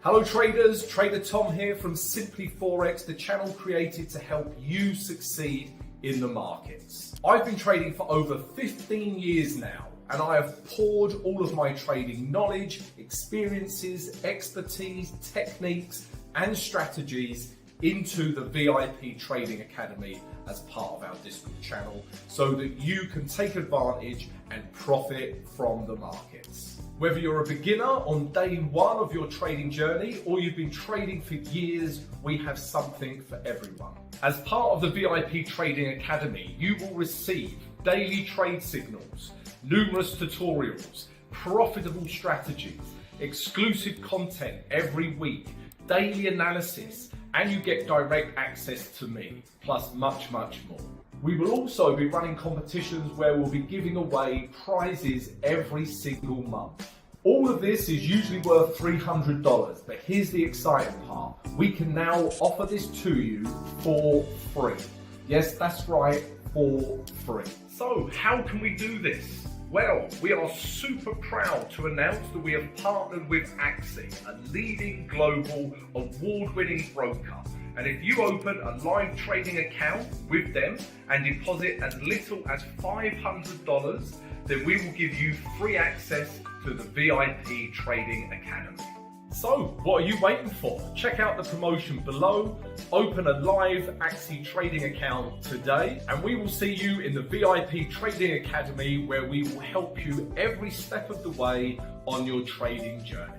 Hello traders, Trader Tom here from Simply Forex, the channel created to help you succeed in the markets. I've been trading for over 15 years now, and I have poured all of my trading knowledge, experiences, expertise, techniques, and strategies into the VIP Trading Academy as part of our Discord channel so that you can take advantage and profit from the markets. Whether you're a beginner on day one of your trading journey or you've been trading for years, we have something for everyone. As part of the VIP Trading Academy, you will receive daily trade signals, numerous tutorials, profitable strategies, exclusive content every week, daily analysis, and you get direct access to me, plus much, much more. We will also be running competitions where we'll be giving away prizes every single month. All of this is usually worth $300, but here's the exciting part. We can now offer this to you for free. Yes, that's right, for free. So how can we do this? Well, we are super proud to announce that we have partnered with Axie, a leading global award-winning broker. And if you open a live trading account with them and deposit as little as $500, then we will give you free access to the VIP Trading Academy. So, what are you waiting for? Check out the promotion below, open a live Axie trading account today, and we will see you in the VIP Trading Academy where we will help you every step of the way on your trading journey.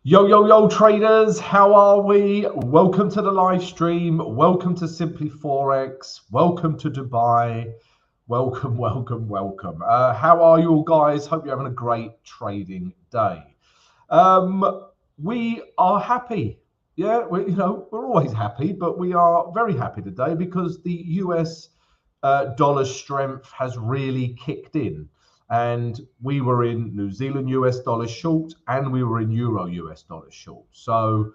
Yo, traders, how are we? Welcome to the live stream. Welcome to Simply Forex. Welcome to Dubai. Welcome. How are you all, guys? Hope you're having a great trading day. We are happy. Yeah, we're always happy, but we are very happy today because the US dollar strength has really kicked in. And we were in New Zealand US dollar short and we were in Euro US dollar short. So,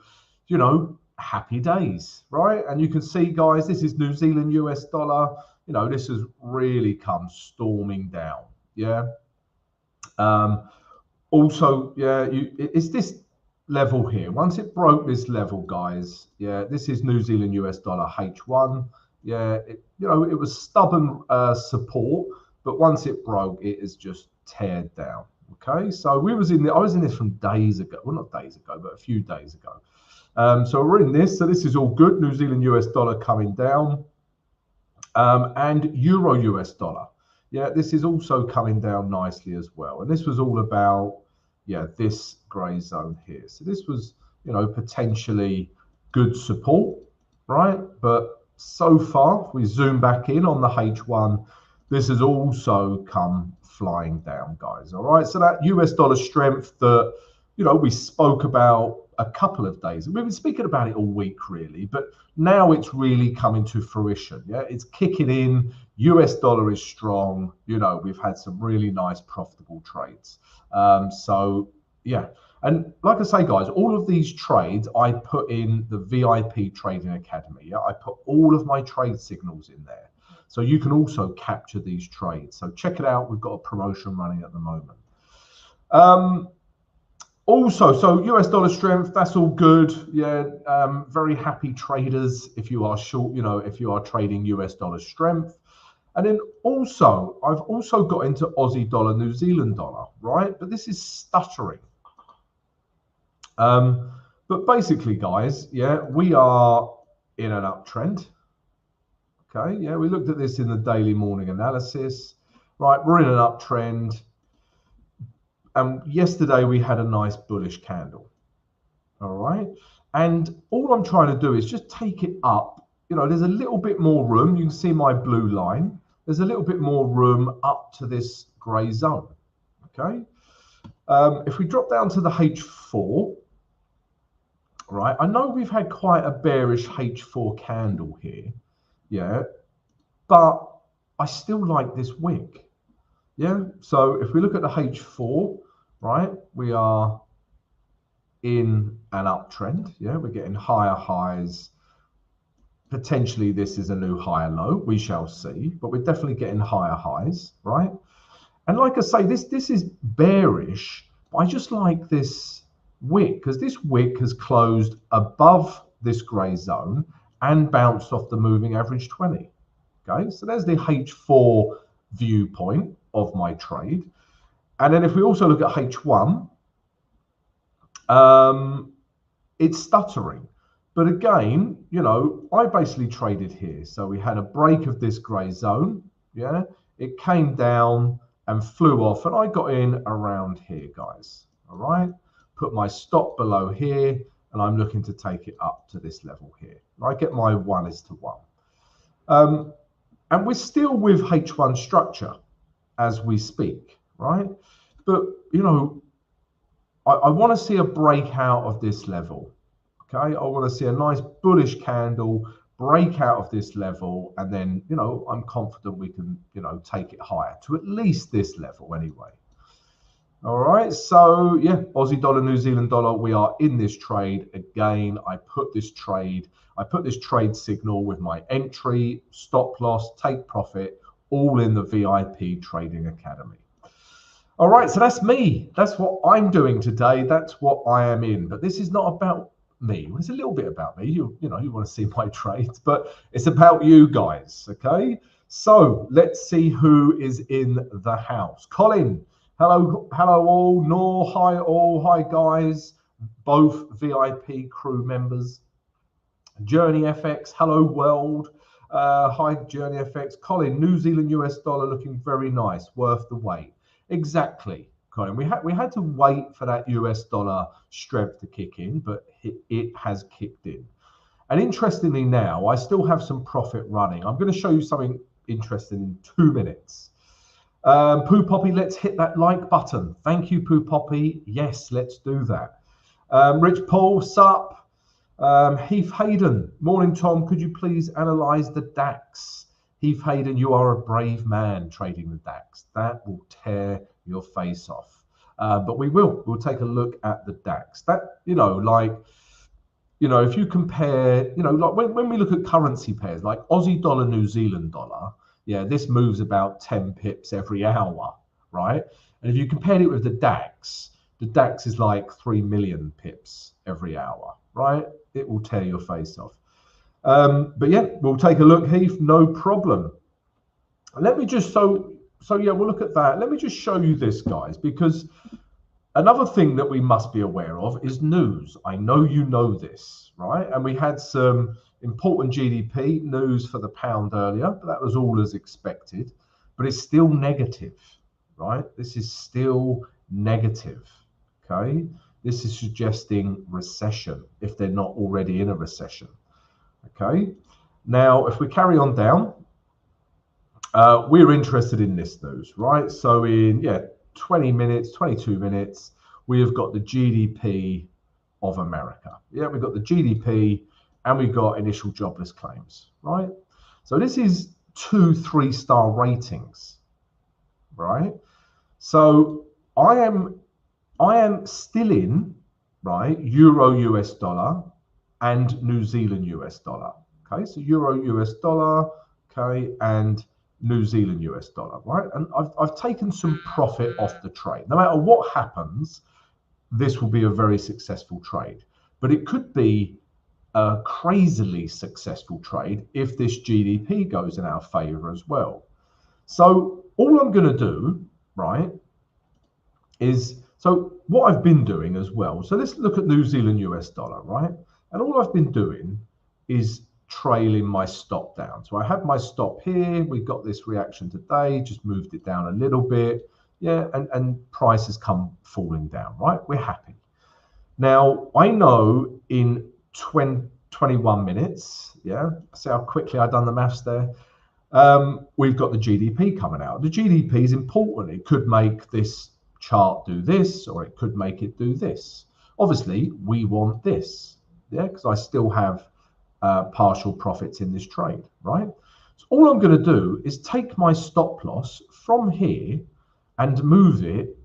happy days, right? And you can see, guys, this is New Zealand US dollar. This has really come storming down. Yeah. Also, yeah, it's this level here. Once it broke this level, guys, yeah, this is New Zealand US dollar H1. Yeah, it was stubborn support. But once it broke, it is just teared down. Okay, so I was in this from days ago. Well, not days ago, but a few days ago. So we're in this. So this is all good. New Zealand US dollar coming down, and Euro US dollar. Yeah, this is also coming down nicely as well. And this was all about, yeah, this grey zone here. So this was, potentially good support, right? But so far, if we zoom back in on the H1. This has also come flying down, guys. All right. So that US dollar strength that, we spoke about a couple of days. We've been speaking about it all week, really, but now it's really coming to fruition. Yeah, it's kicking in. US dollar is strong. We've had some really nice profitable trades. So, yeah. And like I say, guys, all of these trades I put in the VIP Trading Academy. Yeah, I put all of my trade signals in there. So you can also capture these trades. So check it out. We've got a promotion running at the moment. Also, so US dollar strength, that's all good. Yeah, very happy traders if you are short, if you are trading US dollar strength. And then also, I've also got into Aussie dollar, New Zealand dollar, right? But this is stuttering. But basically, guys, yeah, we are in an uptrend. Okay, yeah, we looked at this in the daily morning analysis. Right, we're in an uptrend. And yesterday we had a nice bullish candle. All right. And all I'm trying to do is just take it up. There's a little bit more room. You can see my blue line. There's a little bit more room up to this grey zone. Okay. If we drop down to the H4, right, I know we've had quite a bearish H4 candle here. Yeah, but I still like this wick. Yeah, so if we look at the H4, right, we are in an uptrend. Yeah, we're getting higher highs. Potentially this is a new higher low. We shall see, but we're definitely getting higher highs, right? And like I say, this is bearish, but I just like this wick, because this wick has closed above this grey zone and bounced off the moving average 20. Okay, so there's the H4 viewpoint of my trade. And then if we also look at H1, it's stuttering. But again, you know, I basically traded here. So we had a break of this grey zone. Yeah, it came down and flew off, and I got in around here, guys. All right, put my stop below here, and I'm looking to take it up to this level here. I get my 1:1. And we're still with H1 structure as we speak, right? But, you know, I want to see a breakout of this level, okay? I want to see a nice bullish candle break out of this level, and then, you know, I'm confident we can, you know, take it higher to at least this level anyway. All right, so yeah, Aussie dollar, New Zealand dollar, we are in this trade. Again, I put this trade signal with my entry, stop loss, take profit, all in the VIP Trading Academy. All right, so that's me. That's what I'm doing today. That's what I am in. But this is not about me. Well, it's a little bit about me. You know, you want to see my trades, but it's about you guys, okay? So let's see who is in the house. Colin, hello all. Noor, hi all. Hi guys, both VIP crew members. Journey FX, hello world. Hi Journey FX. Colin, New Zealand US dollar looking very nice, worth the wait. Exactly, Colin. We had to wait for that US dollar strength to kick in, but it has kicked in. And interestingly now, I still have some profit running. I'm going to show you something interesting in 2 minutes. Poo Poppy, let's hit that like button. Thank you, Poo Poppy. Yes, let's do that. Rich Paul, sup. Heath Hayden, morning Tom, could you please analyze the DAX? Heath Hayden, you are a brave man trading the DAX. That will tear your face off. But we'll take a look at the DAX. That, you know, like, you know, if you compare, you know, like when we look at currency pairs, like Aussie dollar, New Zealand dollar, yeah, this moves about 10 pips every hour, right? And if you compared it with the DAX is like 3 million pips every hour, right? It will tear your face off. But yeah, we'll take a look, Heath, no problem. Let me just, so yeah, we'll look at that. Let me just show you this, guys, because another thing that we must be aware of is news. I know you know this, right? And we had some important GDP news for the pound earlier, but that was all as expected. But it's still negative, right? This is still negative, okay? This is suggesting recession if they're not already in a recession. Okay, now if we carry on down, we're interested in this news, right? So in 20 minutes, 22 minutes, we have got the GDP of America. Yeah, we've got the GDP and we've got initial jobless claims, right? So this is 2 3-star ratings, right? So I am still in, right, Euro US dollar and New Zealand US dollar. Okay, so Euro US dollar, okay, and New Zealand US dollar, right? And I've taken some profit off the trade. No matter what happens, this will be a very successful trade. But it could be a crazily successful trade if this GDP goes in our favor as well. So all I'm going to do, right, is, so what I've been doing as well. So let's look at New Zealand US dollar, right? And all I've been doing is trailing my stop down. So I have my stop here. We got this reaction today, just moved it down a little bit. Yeah, and price has come falling down, right? We're happy. Now, I know in 21 minutes, yeah, see how quickly I've done the maths there. We've got the GDP coming out. The GDP is important. It could make this chart do this, or it could make it do this. Obviously, we want this. Yeah, because I still have partial profits in this trade, right? So all I'm going to do is take my stop loss from here and move it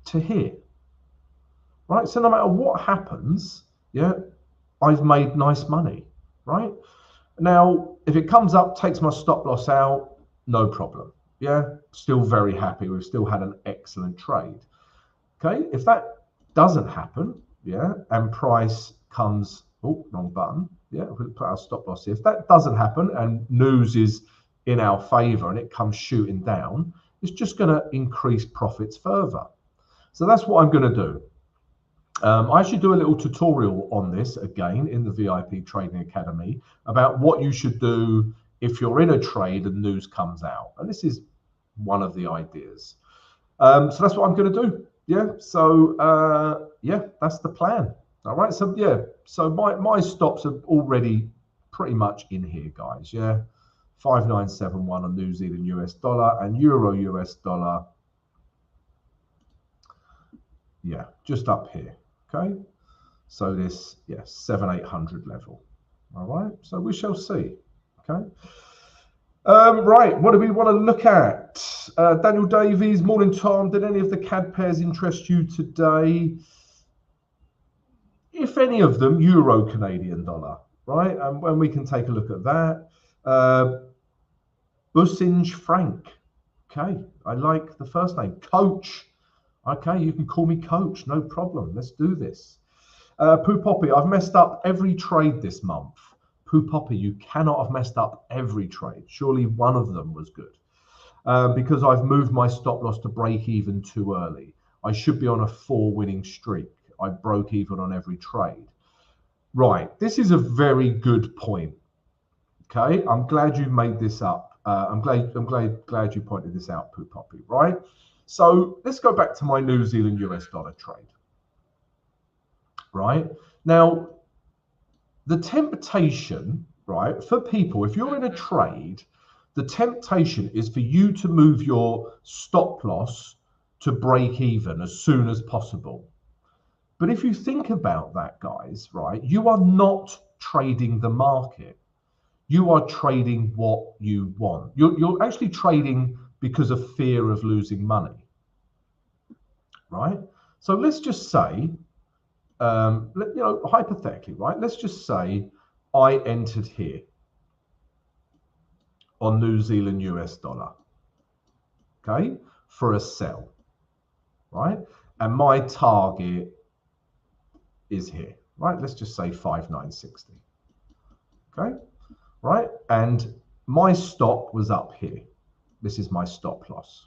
to here, right? So no matter what happens, yeah, I've made nice money, right? Now, if it comes up, takes my stop loss out, no problem. Yeah, still very happy. We've still had an excellent trade. Okay, if that doesn't happen, yeah, and price comes, oh, wrong button, yeah, we'll put our stop loss here. If that doesn't happen and news is in our favor and it comes shooting down, it's just going to increase profits further. So that's what I'm going to do. I should do a little tutorial on this again in the VIP Trading Academy about what you should do if you're in a trade and news comes out. And this is one of the ideas. So that's what I'm going to do. Yeah. So yeah, that's the plan. All right. So yeah. So my stops are already pretty much in here, guys. Yeah. 5971 on New Zealand US dollar and Euro US dollar. Yeah, just up here. Okay. So this, yeah, 7,800 level. All right. So we shall see. Okay. Right, what do we want to look at? Daniel Davies, morning Tom. Did any of the CAD pairs interest you today? If any of them, Euro Canadian dollar, right? And when we can take a look at that. Businge Frank. Okay, I like the first name. Coach. Okay, you can call me Coach, no problem. Let's do this. Poo Poppy, I've messed up every trade this month. Poo Poppy, you cannot have messed up every trade. Surely one of them was good. Because I've moved my stop loss to break even too early. I should be on a 4-winning streak. I broke even on every trade. Right, this is a very good point. Okay, I'm glad you made this up. I'm glad you pointed this out, Poo Poppy. Right. So let's go back to my New Zealand US dollar trade. Right now, the temptation, right, for people, if you're in a trade, the temptation is for you to move your stop loss to break even as soon as possible. But if you think about that, guys, right, you are not trading the market. You are trading what you want. You're actually trading because of fear of losing money, right? So let's just say, hypothetically, right? Let's just say I entered here on New Zealand US dollar, okay, for a sell, right? And my target is here, right? Let's just say 5960, okay, right? And my stop was up here. This is my stop loss,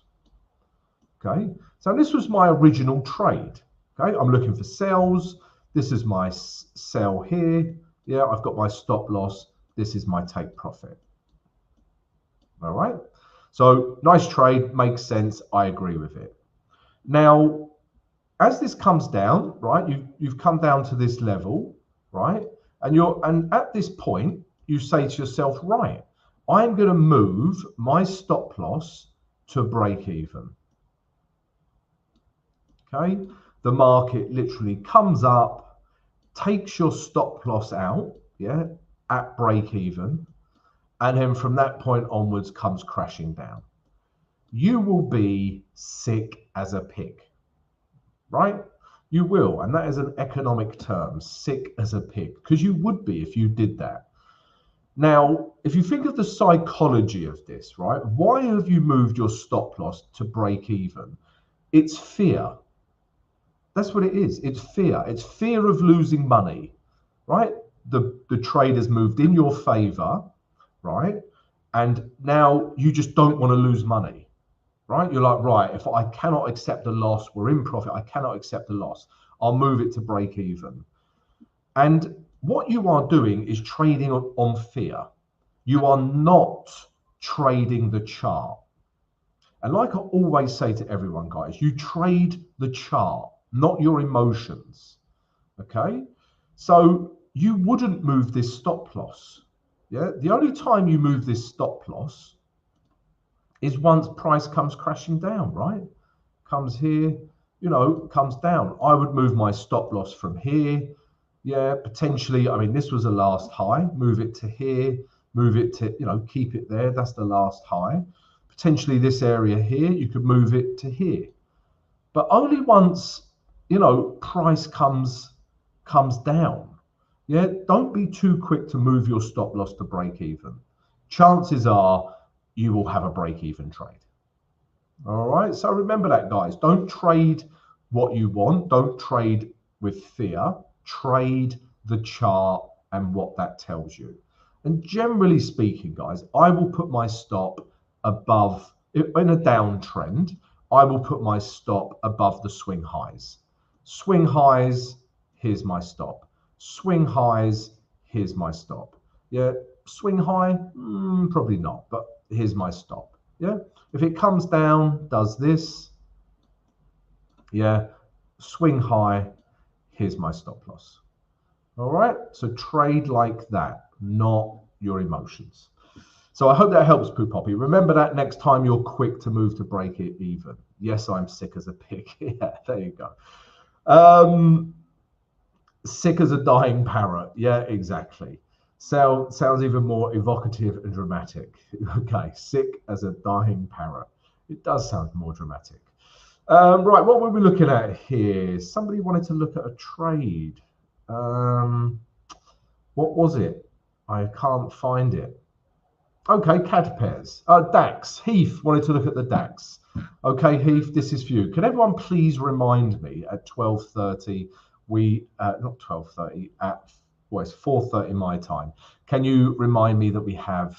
okay? So this was my original trade, okay? I'm looking for sells. This is my sell here. Yeah, I've got my stop loss. This is my take profit. All right. So nice trade, makes sense. I agree with it. Now, as this comes down, right, you've come down to this level, right? And at this point, you say to yourself, right, I'm going to move my stop loss to break even. Okay. The market literally comes up, takes your stop loss out, yeah, at break even, and then from that point onwards comes crashing down. You will be sick as a pig, right? You will, and that is an economic term, sick as a pig, because you would be if you did that. Now, if you think of the psychology of this, right, why have you moved your stop loss to break even? It's fear. That's what it is. It's fear. It's fear of losing money, right? The trade has moved in your favor, right? And now you just don't want to lose money, right? You're like, right, if I cannot accept the loss, we're in profit, I cannot accept the loss, I'll move it to break even. And what you are doing is trading on fear. You are not trading the chart. And like I always say to everyone, guys, you trade the chart, not your emotions, okay? So you wouldn't move this stop loss, yeah? The only time you move this stop loss is once price comes crashing down, right? Comes here, you know, comes down. I would move my stop loss from here, yeah, potentially, I mean, this was a last high, move it to here, move it to, you know, keep it there, that's the last high. Potentially this area here, you could move it to here. But only once, you know, price comes down. Yeah, don't be too quick to move your stop loss to break even. Chances are you will have a break even trade. All right, so remember that, guys. Don't trade what you want. Don't trade with fear, trade the chart and what that tells you. And generally speaking, guys, I will put my stop above, in a downtrend, I will put my stop above the swing highs. Swing highs, here's my stop. Swing highs, here's my stop. Yeah, swing high, probably not, but here's my stop. Yeah, if it comes down, does this, yeah, swing high, here's my stop loss. All right, so trade like that, not your emotions. So I hope that helps, Poo Poppy. Remember that next time you're quick to move to break it even. Yes, I'm sick as a pig. Yeah, there you go. Sick as a dying parrot. Yeah, exactly. Sounds even more evocative and dramatic. Okay, sick as a dying parrot. It does sound more dramatic. Right, what were we looking at here? Somebody wanted to look at a trade. What was it? I can't find it. Okay, CAD pairs. DAX. Heath wanted to look at the DAX. Okay, Heath, this is for you. Can everyone please remind me at 12:30? Not 12:30. It's 4:30 my time. Can you remind me that we have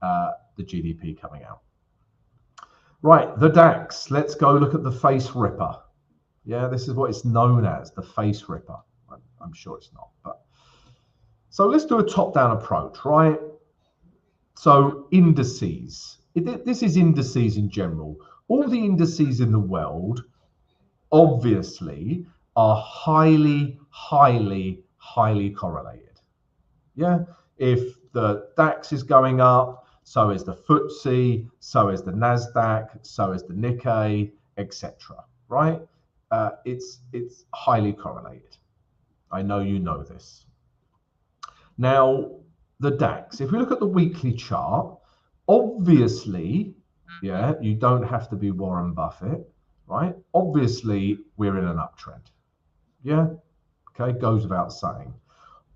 the GDP coming out? Right, the DAX. Let's go look at the face ripper. Yeah, this is what it's known as, the face ripper. I'm sure it's not, but so let's do a top-down approach, right? So indices. This is indices in general. All the indices in the world, obviously, are highly, highly, highly correlated. Yeah, if the DAX is going up, so is the FTSE, so is the Nasdaq, so is the Nikkei, etc. Right? It's highly correlated. I know you know this. Now, the DAX, if we look at the weekly chart, obviously, yeah, you don't have to be Warren Buffett, right? Obviously, we're in an uptrend. Yeah, okay, goes without saying.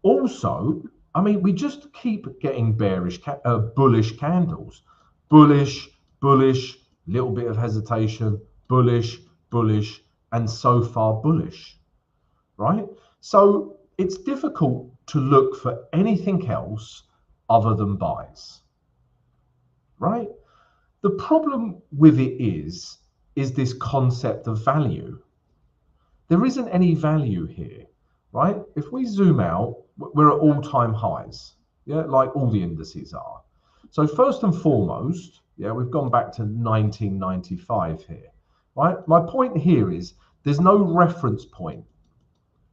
Also, I mean, we just keep getting bullish candles. Bullish, bullish, little bit of hesitation, bullish, bullish, and so far bullish, right? So it's difficult to look for anything else other than buys, right? The problem with it is this concept of value. There isn't any value here, right? If we zoom out, we're at all-time highs, yeah, like all the indices are. So first and foremost, yeah, we've gone back to 1995 here, right? My point here is there's no reference point.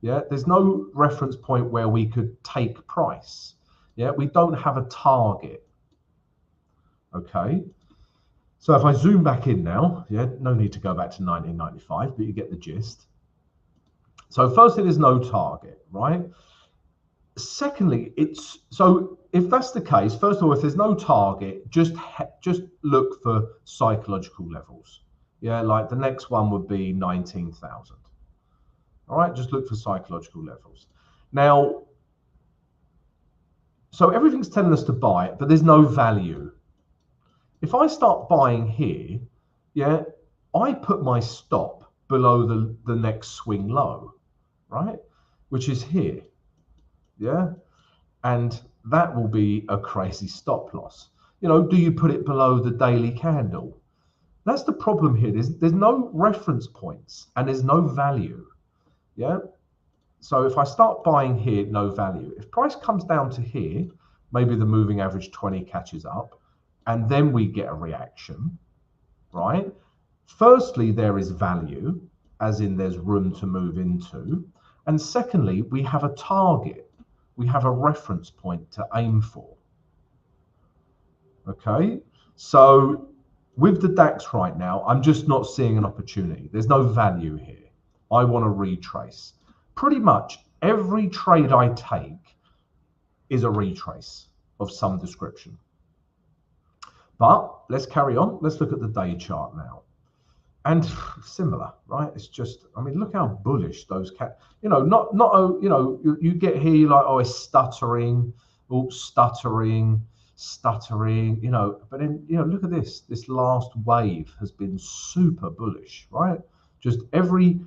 Yeah, there's no reference point where we could take price. Yeah, we don't have a target. Okay. So if I zoom back in now, yeah, no need to go back to 1995, but you get the gist. So firstly, there's no target, right? Secondly, so if that's the case, first of all, if there's no target, just look for psychological levels. Yeah, like the next one would be 19,000. All right, just look for psychological levels. Now, so everything's telling us to buy it, but there's no value. If I start buying here, yeah, I put my stop below the next swing low, right? Which is here, yeah? And that will be a crazy stop loss. You know, do you put it below the daily candle? That's the problem here. There's no reference points and there's no value. Yeah, so if I start buying here, no value. If price comes down to here, maybe the moving average 20 catches up, and then we get a reaction, right? Firstly, there is value, as in there's room to move into. And secondly, we have a target. We have a reference point to aim for. Okay, so with the DAX right now, I'm just not seeing an opportunity. There's no value here. I want to retrace. Pretty much every trade I take is a retrace of some description. But let's carry on. Let's look at the day chart now. And similar, right? It's just, I mean, look how bullish those you know, you know, you get here, you're like, oh, it's stuttering, stuttering, you know, but then, you know, look at this last wave has been super bullish, right? Just every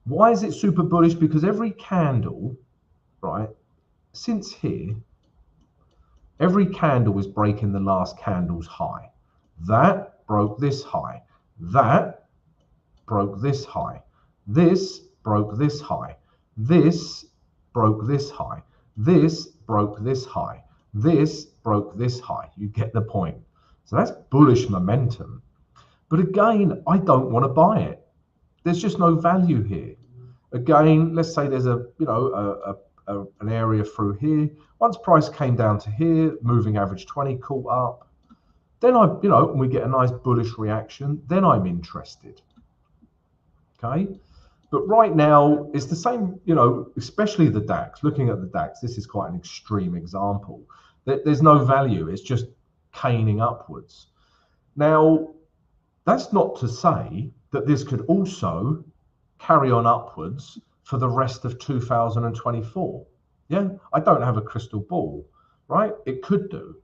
Why is it super bullish? Because every candle, right, since here, every candle is breaking the last candle's high. That broke this high. That broke this high. This broke this high. This broke this high. This broke this high. This broke this high. You get the point. So that's bullish momentum. But again, I don't want to buy it. There's just no value here. Again, let's say there's an area through here. Once price came down to here, moving average 20 caught up. Then we get a nice bullish reaction. Then I'm interested. Okay. But right now, it's the same, especially the DAX. Looking at the DAX, this is quite an extreme example. There's no value. It's just caning upwards. Now, that's not to say that this could also carry on upwards for the rest of 2024. Yeah, I don't have a crystal ball, right? It could do.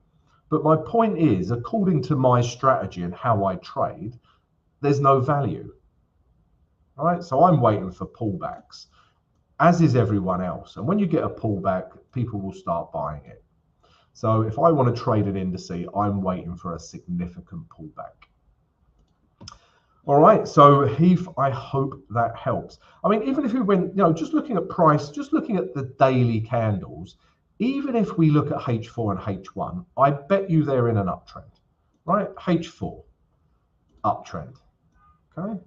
But my point is, according to my strategy and how I trade, there's no value. Right, so I'm waiting for pullbacks, as is everyone else. And when you get a pullback, people will start buying it. So if I want to trade an indice, I'm waiting for a significant pullback. All right, so Heath, I hope that helps. I mean, even if we went, just looking at price, just looking at the daily candles, even if we look at H4 and H1, I bet you they're in an uptrend, right? H4, uptrend, okay?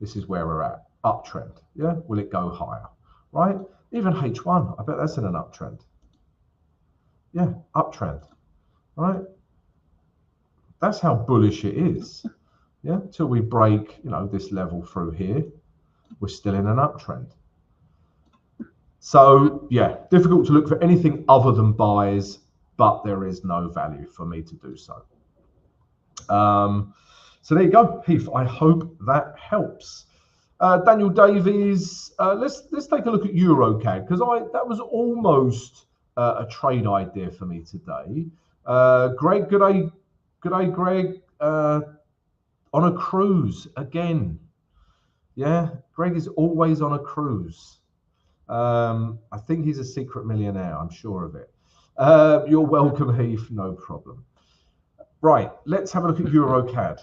This is where we're at, uptrend, yeah? Will it go higher, right? Even H1, I bet that's in an uptrend. Yeah, uptrend, right? That's how bullish it is, yeah? Till we break, this level through here, we're still in an uptrend. So, yeah, difficult to look for anything other than buys, but there is no value for me to do so. So there you go, Heath. I hope that helps. Daniel Davies, let's take a look at EuroCAD, because that was almost a trade idea for me today. Greg, good day, Greg. On a cruise again. Yeah, Greg is always on a cruise. I think he's a secret millionaire. I'm sure of it. You're welcome, Heath. No problem. Right, let's have a look at EuroCAD.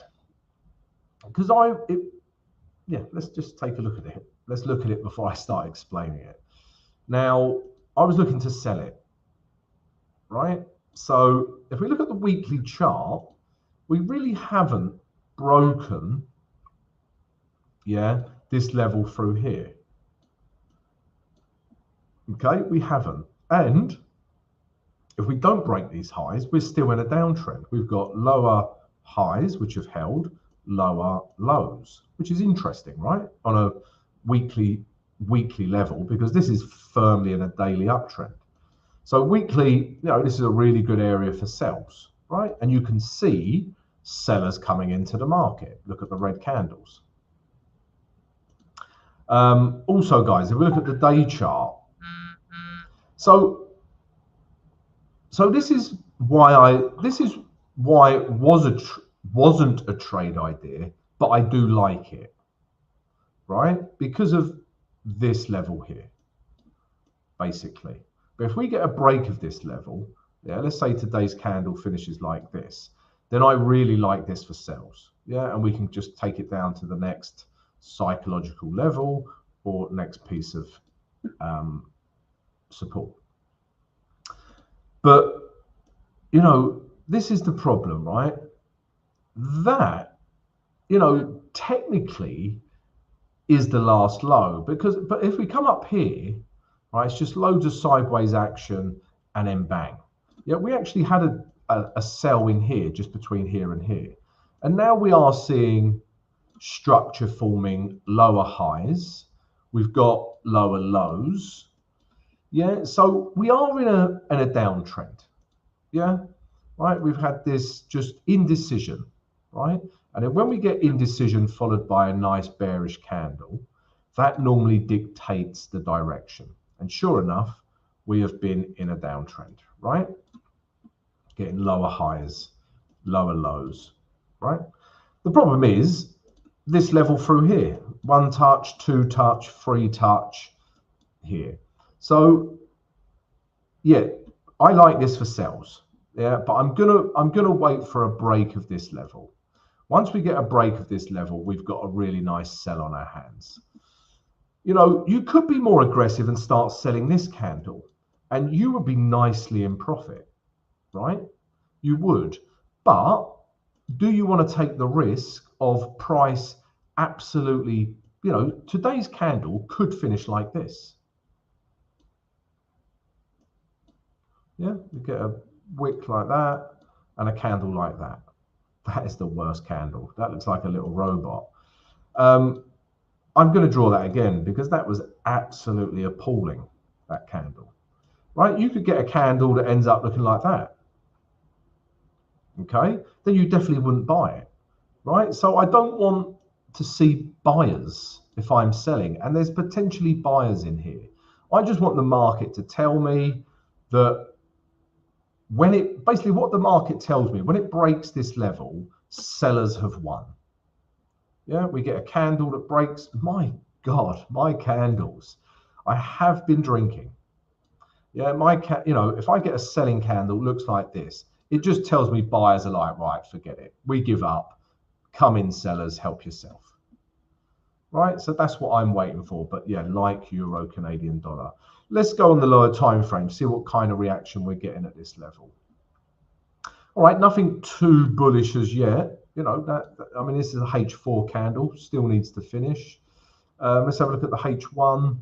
Because let's just take a look at it. Let's look at it before I start explaining it. Now, I was looking to sell it, right? So if we look at the weekly chart, we really haven't broken, this level through here. Okay, we haven't. And if we don't break these highs, we're still in a downtrend. We've got lower highs, which have held, lower lows, which is interesting, right? On a weekly level, because this is firmly in a daily uptrend. So weekly, this is a really good area for sells, right? And you can see sellers coming into the market. Look at the red candles. Also, guys, if we look at the day chart, so this is why it wasn't a trade idea, but I do like it, right? Because of this level here, basically. But if we get a break of this level, let's say today's candle finishes like this, then I really like this for sells, and we can just take it down to the next psychological level or next piece of support. But, this is the problem, right? That, technically is the last low, but if we come up here, right, it's just loads of sideways action and then bang. Yeah, we actually had a sell in here, just between here and here. And now we are seeing structure forming lower highs. We've got lower lows. Yeah, so we are in a downtrend. Yeah, right. We've had this just indecision, right? And then when we get indecision followed by a nice bearish candle, that normally dictates the direction. And sure enough, we have been in a downtrend, right? Getting lower highs, lower lows, right? The problem is this level through here, 1 touch, 2 touch, 3 touch here. So yeah, I like this for sells. Yeah, but I'm gonna wait for a break of this level. Once we get a break of this level, we've got a really nice sell on our hands. You know, you could be more aggressive and start selling this candle, and you would be nicely in profit, right? You would. But do you want to take the risk of price absolutely, you know, today's candle could finish like this. Yeah, you get a wick like that and a candle like that. That is the worst candle. That looks like a little robot. I'm going to draw that again because that was absolutely appalling, that candle. Right? You could get a candle that ends up looking like that. Okay? Then you definitely wouldn't buy it. Right? So I don't want to see buyers if I'm selling, and there's potentially buyers in here. I just want the market to tell me that when it, basically what the market tells me, when it breaks this level, sellers have won. Yeah, we get a candle that breaks. My God, my candles. I have been drinking. Yeah, you know, if I get a selling candle looks like this, it just tells me buyers are like, right, forget it. We give up. Come in, sellers, help yourself. Right, so that's what I'm waiting for. But yeah, like euro, Canadian dollar. Let's go on the lower time frame, see what kind of reaction we're getting at this level. All right, nothing too bullish as yet. You know, I mean, this is a H4 candle, still needs to finish. Let's have a look at the H1.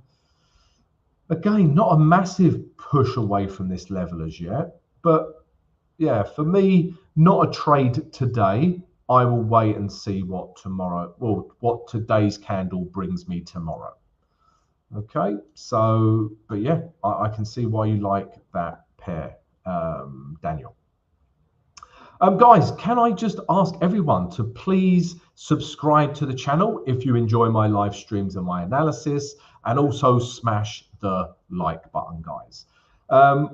Again, not a massive push away from this level as yet. But yeah, for me, not a trade today. I will wait and see what tomorrow, well, what today's candle brings me tomorrow. Okay, so, but yeah, I can see why you like that pair, Daniel. Guys, can I just ask everyone to please subscribe to the channel if you enjoy my live streams and my analysis, and also smash the like button, guys.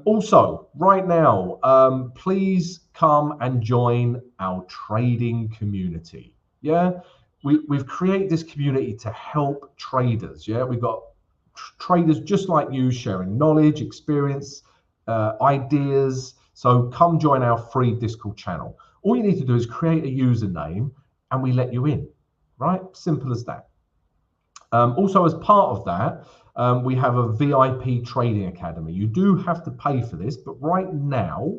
Also, right now, please come and join our trading community. Yeah, we've created this community to help traders. Yeah, we've got traders just like you sharing knowledge, experience, ideas. So come join our free Discord channel. All you need to do is create a username and we let you in, right? Simple as that. Also, as part of that, we have a VIP trading academy. You do have to pay for this, but right now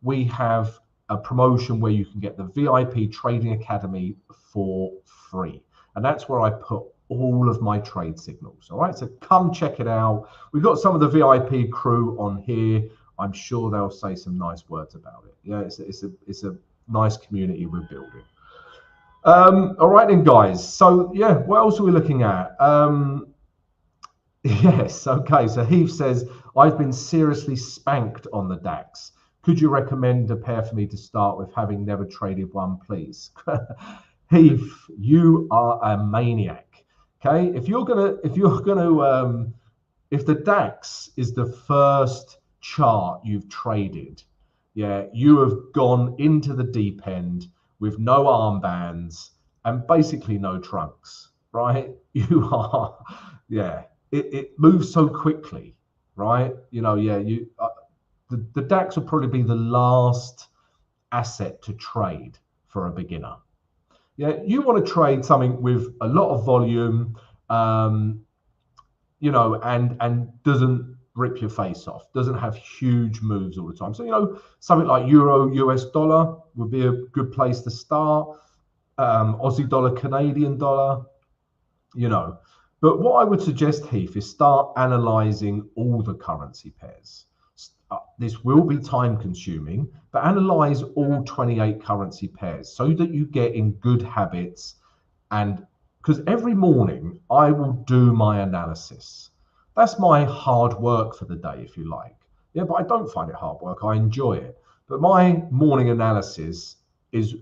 we have a promotion where you can get the VIP trading academy for free. And that's where I put all of my trade signals. All right, so come check it out. We've got some of the VIP crew on here. I'm sure they'll say some nice words about it. Yeah, it's a nice community we're building. All right then, guys. So yeah, what else are we looking at? Yes, okay. So Heath says, I've been seriously spanked on the DAX. Could you recommend a pair for me to start with, having never traded one, please? Heath, you are a maniac. Okay, if the DAX is the first chart you've traded, yeah, you have gone into the deep end with no armbands and basically no trunks, right? You are, yeah, it moves so quickly, right? You know, yeah, the DAX will probably be the last asset to trade for a beginner. Yeah, you want to trade something with a lot of volume, you know, and doesn't rip your face off, doesn't have huge moves all the time. So, you know, something like euro, US dollar would be a good place to start. Aussie dollar, Canadian dollar, you know. But what I would suggest, Heath, is start analyzing all the currency pairs. This will be time consuming, but analyze all 28 currency pairs so that you get in good habits. And because every morning I will do my analysis. That's my hard work for the day, if you like. Yeah, but I don't find it hard work. I enjoy it. But my morning analysis is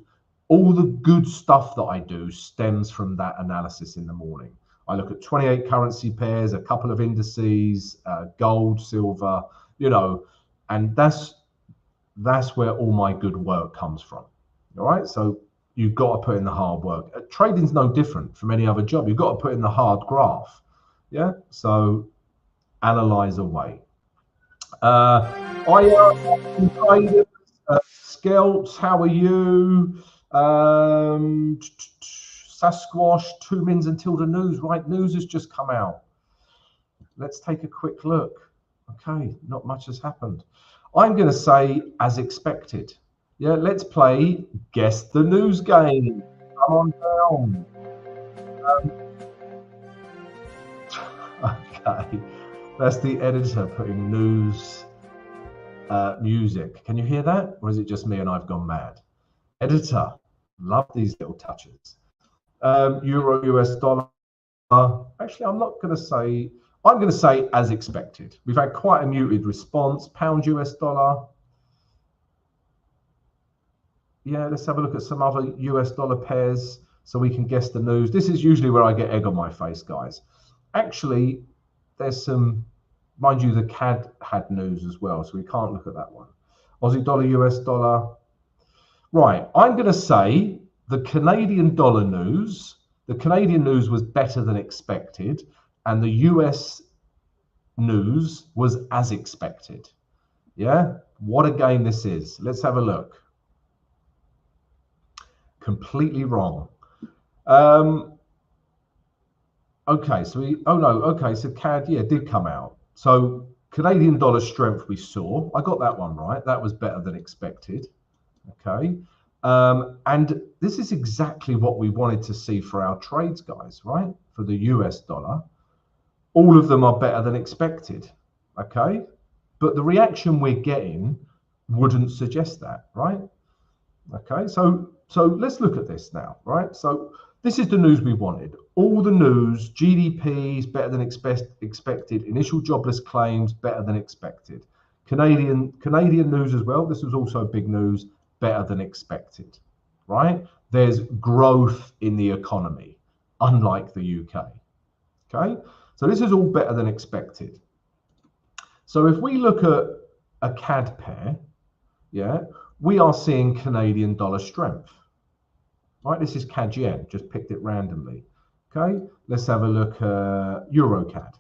all the good stuff that I do stems from that analysis in the morning. I look at 28 currency pairs, a couple of indices, gold, silver, you know, and that's where all my good work comes from. All right. So you've got to put in the hard work. Trading's no different from any other job. You've got to put in the hard graft. Yeah. So analyze away. Traders, Scouts, how are you? Sasquatch, 2 mins until the news, right? News has just come out. Let's take a quick look. Okay, not much has happened. I'm going to say as expected. Yeah, let's play guess the news game. Come on down. Okay, that's the editor putting news music. Can you hear that? Or is it just me and I've gone mad? Editor, love these little touches. Euro, US dollar. Actually, I'm going to say as expected. We've had quite a muted response. Pound, US dollar. Yeah, let's have a look at some other US dollar pairs so we can guess the news. This is usually where I get egg on my face, guys. Actually, there's some, mind you, the CAD had news as well, so we can't look at that one. Aussie dollar, US dollar. Right, I'm going to say the Canadian dollar news. The Canadian news was better than expected, and the US news was as expected. Yeah, what a game this is. Let's have a look. Completely wrong. Okay, so so CAD, yeah, did come out. So Canadian dollar strength we saw. I got that one right. That was better than expected. Okay. And this is exactly what we wanted to see for our trades, guys, right? For the US dollar. All of them are better than expected. Okay. But the reaction we're getting wouldn't suggest that, right? Okay, so let's look at this now, right? So this is the news we wanted. All the news, GDPs better than expected, initial jobless claims better than expected. Canadian news as well. This was also big news, better than expected, right? There's growth in the economy, unlike the UK. Okay, so this is all better than expected. So if we look at a CAD pair, yeah, we are seeing Canadian dollar strength, right? This is CAD yen, just picked it randomly. Okay, let's have a look at Euro CAD.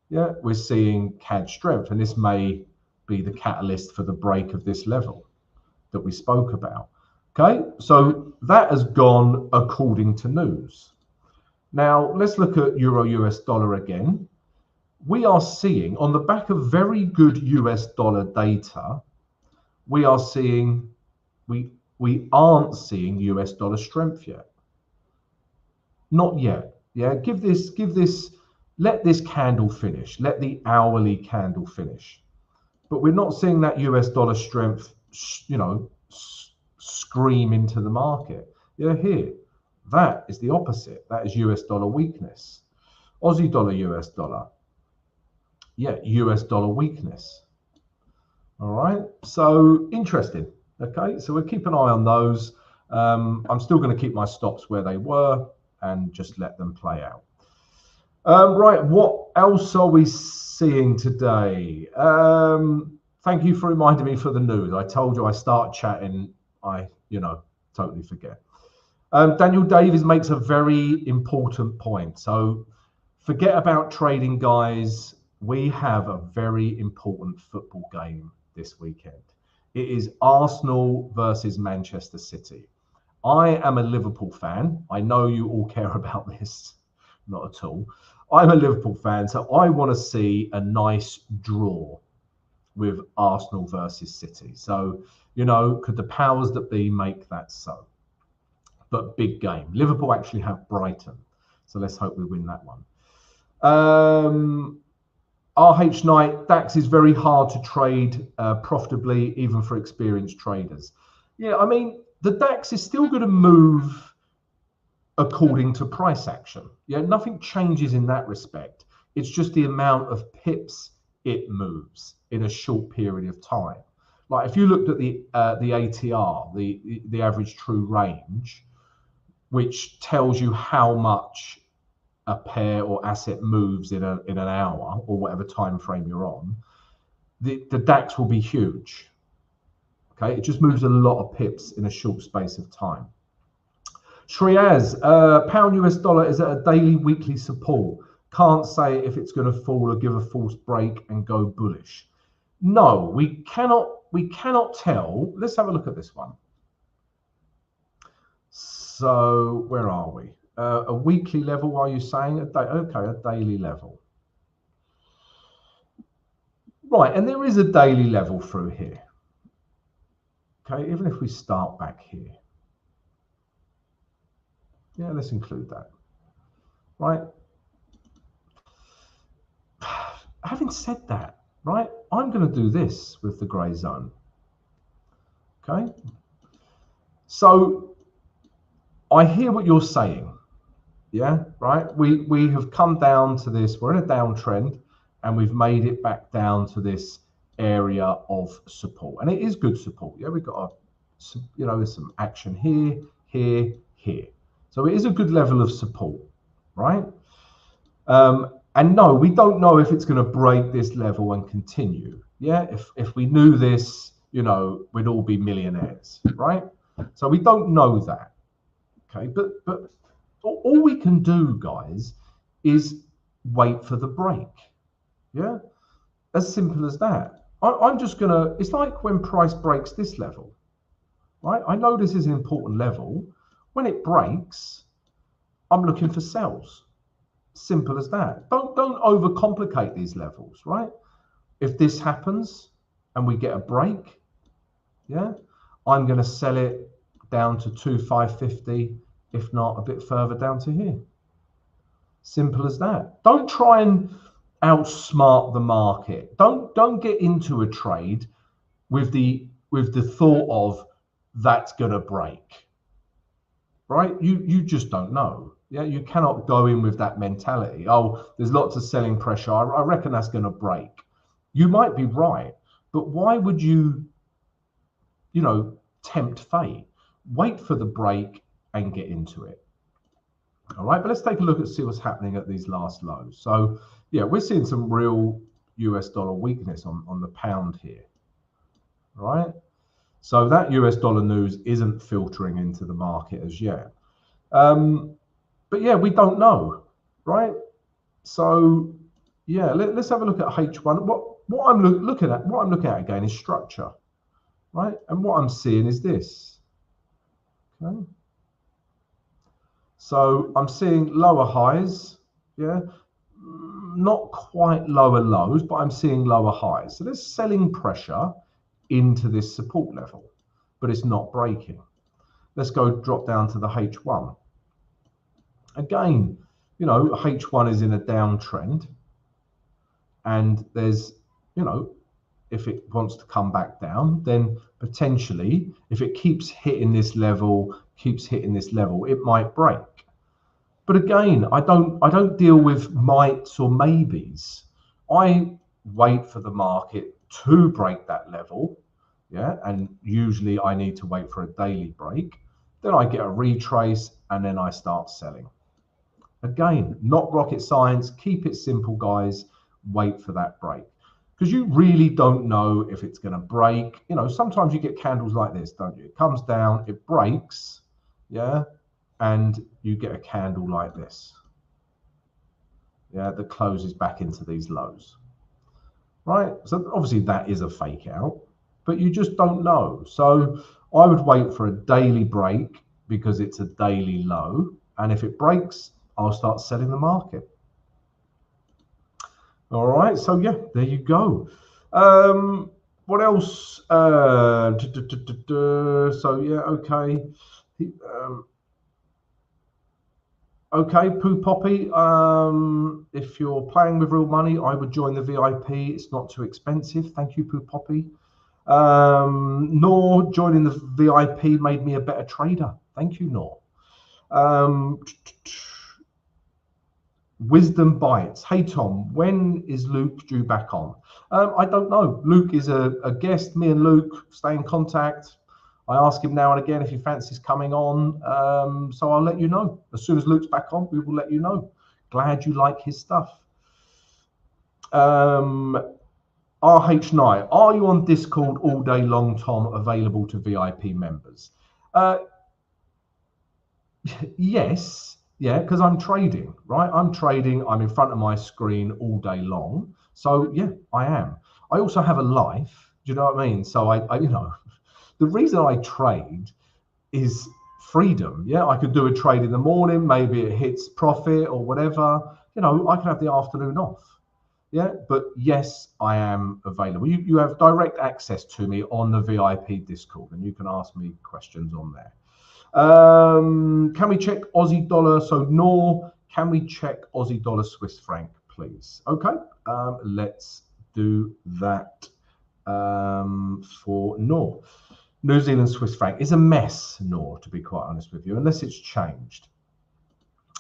Yeah, we're seeing CAD strength, and this may be the catalyst for the break of this level that we spoke about. Okay, so that has gone according to news. Now let's look at Euro US dollar again. We are seeing on the back of very good US dollar data, we are seeing, we aren't seeing US dollar strength yet. Not yet. Yeah, let this candle finish. Let the hourly candle finish. But we're not seeing that US dollar strength, you know, scream into the market. Yeah, here. That is the opposite. That is US dollar weakness. Aussie dollar, US dollar. Yeah, US dollar weakness. All right, so interesting. Okay, so we'll keep an eye on those. I'm still going to keep my stops where they were and just let them play out. Right, what else are we seeing today? Thank you for reminding me for the news. I told you I start chatting, I totally forget. Daniel Davies makes a very important point. So forget about trading, guys. We have a very important football game this weekend. It is Arsenal versus Manchester City. I am a Liverpool fan. I know you all care about this. Not at all. I'm a Liverpool fan, so I want to see a nice draw with Arsenal versus City. So, could the powers that be make that so? But big game. Liverpool actually have Brighton. So let's hope we win that one. RH Knight, DAX is very hard to trade profitably, even for experienced traders. Yeah, I mean, the DAX is still going to move according to price action. Yeah, nothing changes in that respect. It's just the amount of pips it moves in a short period of time. Like if you looked at the ATR, the average true range, which tells you how much a pair or asset moves in an hour or whatever time frame you're on, the DAX will be huge. Okay, it just moves a lot of pips in a short space of time. Shreyaz, pound US dollar is at a daily, weekly support. Can't say if it's going to fall or give a false break and go bullish. No, we cannot tell. Let's have a look at this one. So where are we? A weekly level, are you saying? Okay, a daily level. Right, and there is a daily level through here. Okay, even if we start back here. Yeah, let's include that. Right. Having said that, right, I'm going to do this with the grey zone. Okay. So I hear what you're saying. Yeah, right. We have come down to this. We're in a downtrend and we've made it back down to this area of support. And it is good support. Yeah, we've got there's some action here, here, here. So it is a good level of support, right? And no, we don't know if it's going to break this level and continue. Yeah, if we knew this, we'd all be millionaires, right? So we don't know that. Okay, but all we can do, guys, is wait for the break. Yeah, as simple as that. I'm just gonna. It's like when price breaks this level, right? I know this is an important level. When it breaks, I'm looking for sells. Simple as that. Don't overcomplicate these levels, right? If this happens and we get a break, yeah, I'm going to sell it down to 2,550, if not a bit further down to here. Simple as that. Don't try and outsmart the market. Don't get into a trade with the thought of that's going to break. Right? You just don't know. Yeah, you cannot go in with that mentality. Oh, there's lots of selling pressure. I reckon that's going to break. You might be right, but why would you, tempt fate? Wait for the break and get into it. All right, but let's take a look see what's happening at these last lows. So, yeah, we're seeing some real US dollar weakness on the pound here. All right. So that US dollar news isn't filtering into the market as yet. But yeah, we don't know, right? So yeah, let's have a look at H1. What I'm looking at again is structure, right? And what I'm seeing is this. Okay. So I'm seeing lower highs, yeah, not quite lower lows, but I'm seeing lower highs. So there's selling pressure into this support level, but it's not breaking. Let's go drop down to the H1. Again, H1 is in a downtrend, and there's, if it wants to come back down, then potentially, if it keeps hitting this level, it might break. But again, I don't deal with mights or maybes. I wait for the market to break that level, yeah, and usually I need to wait for a daily break. Then I get a retrace, and then I start selling. Again, not rocket science. Keep it simple, guys. Wait for that break, because you really don't know if it's going to break. Sometimes you get candles like this, don't you? It comes down, it breaks, yeah, and you get a candle like this, yeah, that closes back into these lows, right? So obviously that is a fake out, but you just don't know. So I would wait for a daily break because it's a daily low, and if it breaks, I'll start selling the market. All right, so yeah, there you go. What else? So yeah, okay. Okay, Poo Poppy. If you're playing with real money, I would join the VIP. It's not too expensive. Thank you, Poo Poppy. Nor, joining the VIP made me a better trader. Thank you, Nor. Wisdom Bites. Hey Tom, when is Luke due back on? I don't know. Luke is a guest. Me and Luke stay in contact. I ask him now and again if he fancies coming on. So I'll let you know. As soon as Luke's back on, we will let you know. Glad you like his stuff. RH9, are you on Discord all day long, Tom, available to VIP members? Yes, yeah, because I'm trading, right? I'm trading, I'm in front of my screen all day long. So yeah, I am. I also have a life. Do you know what I mean? So I the reason I trade is freedom. Yeah, I could do a trade in the morning, maybe it hits profit or whatever. I can have the afternoon off. Yeah, but yes, I am available. You have direct access to me on the VIP Discord, and you can ask me questions on there. Can we check Aussie dollar? So Nor, can we check Aussie dollar Swiss franc, please? Okay, let's do that for Nor. New Zealand Swiss franc is a mess, Nor, to be quite honest with you, unless it's changed.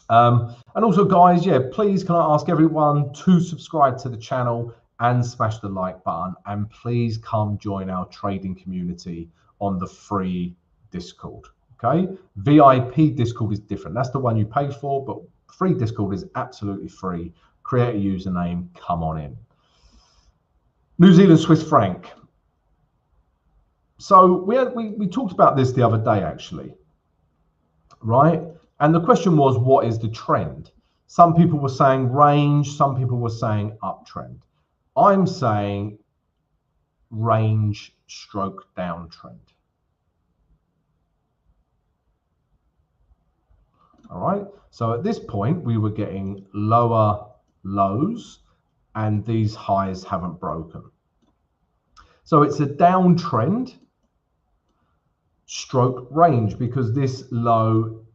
And also, guys, yeah, please can I ask everyone to subscribe to the channel and smash the like button, and please come join our trading community on the free Discord. Okay, VIP Discord is different. That's the one you pay for, but free Discord is absolutely free. Create a username, come on in. New Zealand Swiss franc. So we talked about this the other day, actually, right? And the question was, what is the trend? Some people were saying range, some people were saying uptrend. I'm saying range stroke downtrend. All right, so at this point we were getting lower lows and these highs haven't broken. So it's a downtrend stroke range because this low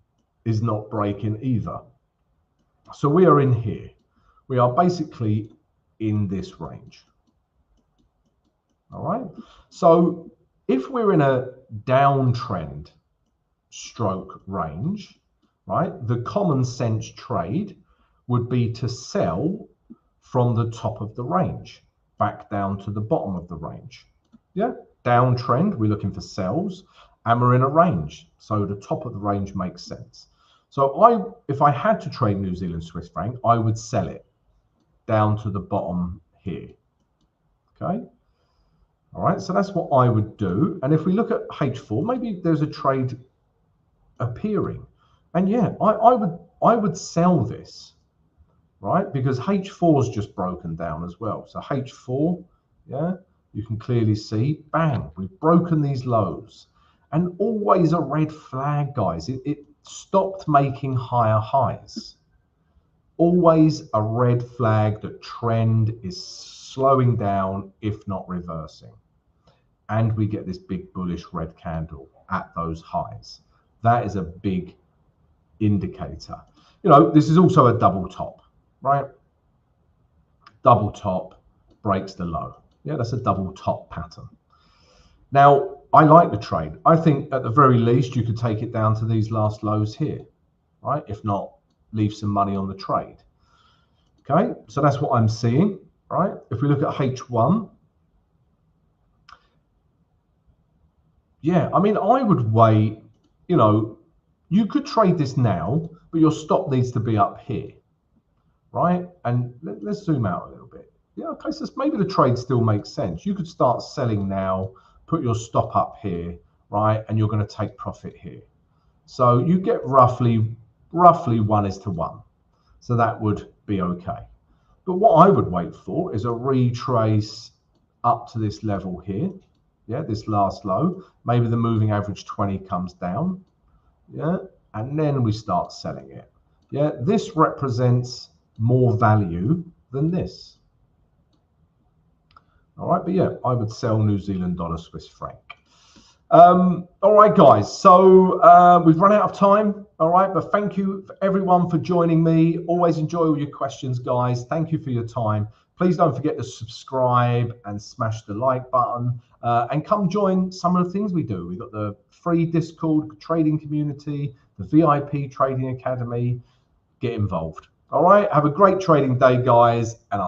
is not breaking either. So we are in here. We are basically in this range. All right. So if we're in a downtrend stroke range, right, the common sense trade would be to sell from the top of the range back down to the bottom of the range. Yeah, downtrend, we're looking for sells, and we're in a range. So the top of the range makes sense. So if I had to trade New Zealand Swiss franc, I would sell it down to the bottom here. Okay. All right. So that's what I would do. And if we look at H4, maybe there's a trade appearing. And yeah, I would sell this, right? Because H4 is just broken down as well. So H4, yeah, you can clearly see, bang, we've broken these lows. And always a red flag, guys. It stopped making higher highs. Always a red flag that trend is slowing down, if not reversing. And we get this big bullish red candle at those highs. That is a big indicator. This is also a double top, right? Double top breaks the low. Yeah, that's a double top pattern. Now, I like the trade. I think at the very least, you could take it down to these last lows here, right? If not, leave some money on the trade. Okay, so that's what I'm seeing, right? If we look at H1, yeah, I mean, I would wait, you could trade this now, but your stop needs to be up here, right? And let's zoom out a little bit. Yeah, okay, so maybe the trade still makes sense. You could start selling now, put your stop up here, right? And you're going to take profit here. So you get roughly 1:1. So that would be okay. But what I would wait for is a retrace up to this level here. Yeah, this last low. Maybe the moving average 20 comes down. Yeah, and then we start selling it. Yeah, this represents more value than this. All right, but yeah, I would sell New Zealand dollar Swiss franc. All right, guys, so we've run out of time. All right, but thank you for everyone for joining me. Always enjoy all your questions, guys. Thank you for your time. Please don't forget to subscribe and smash the like button, and come join some of the things we do. We've got the free Discord trading community, the VIP Trading Academy. Get involved. All right, have a great trading day, guys, and I'll